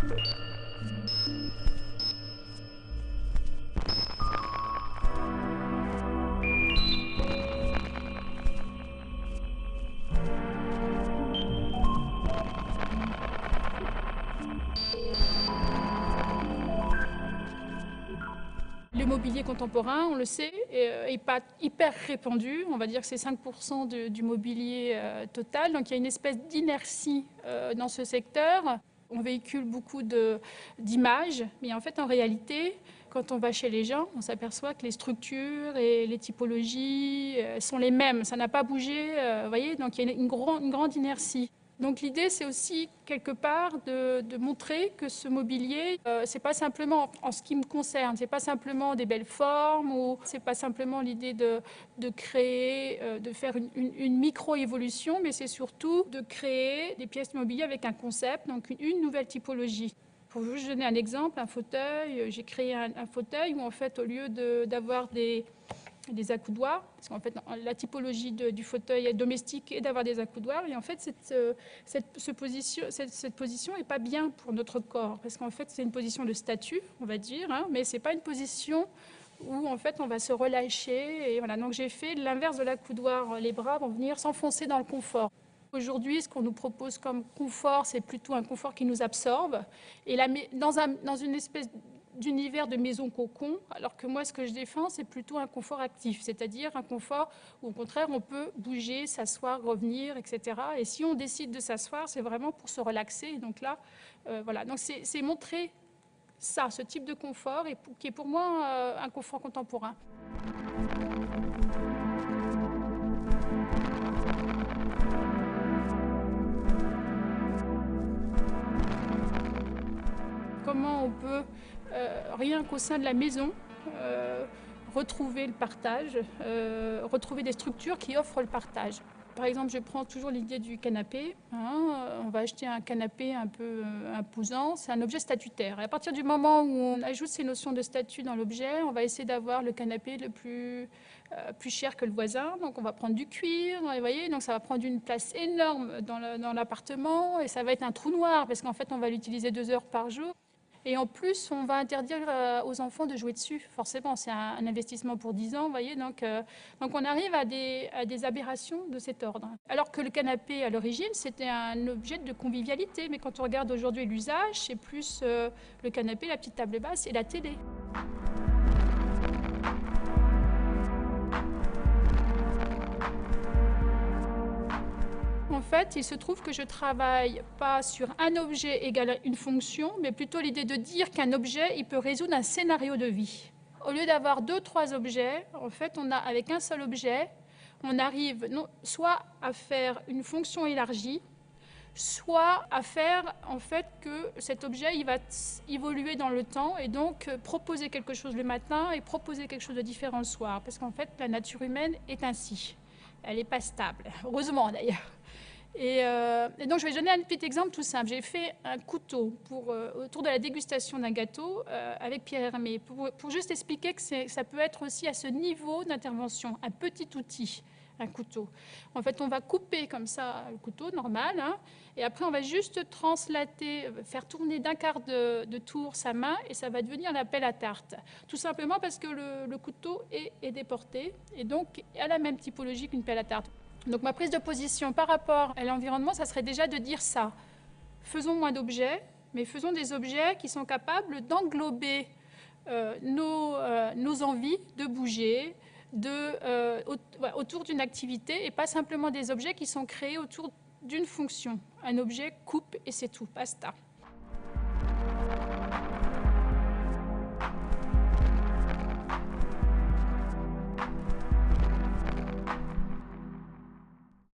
Le mobilier contemporain, on le sait, n'est pas hyper répandu. On va dire que c'est 5% du mobilier total. Donc il y a une espèce d'inertie dans ce secteur. On véhicule beaucoup d'images, mais en fait, en réalité, quand on va chez les gens, on s'aperçoit que les structures et les typologies sont les mêmes. Ça n'a pas bougé, vous voyez, donc il y a une grande inertie. Donc l'idée, c'est aussi quelque part de montrer que ce mobilier, c'est pas simplement, en ce qui me concerne, c'est pas simplement des belles formes ou c'est pas simplement l'idée de créer, de faire une micro-évolution, mais c'est surtout de créer des pièces de mobilier avec un concept, donc une nouvelle typologie. Pour vous donner un exemple, un fauteuil, j'ai créé un fauteuil où en fait, au lieu d'avoir des accoudoirs, parce qu'en fait, la typologie du fauteuil domestique est d'avoir des accoudoirs, et en fait, cette position n'est pas bien pour notre corps, parce qu'en fait, c'est une position de statut, on va dire, hein, mais ce n'est pas une position où en fait, on va se relâcher. Et voilà. Donc j'ai fait l'inverse de l'accoudoir, les bras vont venir s'enfoncer dans le confort. Aujourd'hui, ce qu'on nous propose comme confort, c'est plutôt un confort qui nous absorbe, et dans une espèce d'univers de maison cocon, alors que moi, ce que je défends, c'est plutôt un confort actif, c'est-à-dire un confort où, au contraire, on peut bouger, s'asseoir, revenir, etc. Et si on décide de s'asseoir, c'est vraiment pour se relaxer. Et donc là, voilà. Donc c'est montrer ça, ce type de confort, et qui est pour moi un confort contemporain. Comment on peut, rien qu'au sein de la maison, retrouver le partage, retrouver des structures qui offrent le partage. Par exemple, je prends toujours l'idée du canapé. Hein, on va acheter un canapé un peu imposant, c'est un objet statutaire. Et à partir du moment où on ajoute ces notions de statut dans l'objet, on va essayer d'avoir le canapé le plus cher que le voisin. Donc on va prendre du cuir, vous voyez, donc ça va prendre une place énorme dans l'appartement, et ça va être un trou noir parce qu'en fait on va l'utiliser 2 heures par jour. Et en plus, on va interdire aux enfants de jouer dessus. Forcément, c'est un investissement pour 10 ans, vous voyez. Donc on arrive à des aberrations de cet ordre. Alors que le canapé, à l'origine, c'était un objet de convivialité. Mais quand on regarde aujourd'hui l'usage, c'est plus le canapé, la petite table basse et la télé. En fait, il se trouve que je travaille pas sur un objet égal à une fonction, mais plutôt l'idée de dire qu'un objet, il peut résoudre un scénario de vie. Au lieu d'avoir 2, 3 objets, en fait, avec un seul objet, on arrive soit à faire une fonction élargie, soit à faire en fait que cet objet il va évoluer dans le temps et donc proposer quelque chose le matin et proposer quelque chose de différent le soir. Parce qu'en fait, la nature humaine est ainsi. Elle n'est pas stable, heureusement d'ailleurs. Et donc, je vais donner un petit exemple tout simple. J'ai fait un couteau autour de la dégustation d'un gâteau avec Pierre Hermé, pour juste expliquer que ça peut être aussi à ce niveau d'intervention, un petit outil, un couteau. En fait, on va couper comme ça le couteau normal, hein, et après, on va juste translater, faire tourner d'un quart de tour sa main, et ça va devenir la pelle à tarte. Tout simplement parce que le couteau est déporté, et donc a la même typologie qu'une pelle à tarte. Donc ma prise de position par rapport à l'environnement, ça serait déjà de dire ça. Faisons moins d'objets, mais faisons des objets qui sont capables d'englober nos envies de bouger, autour d'une activité, et pas simplement des objets qui sont créés autour d'une fonction. Un objet coupe et c'est tout, basta.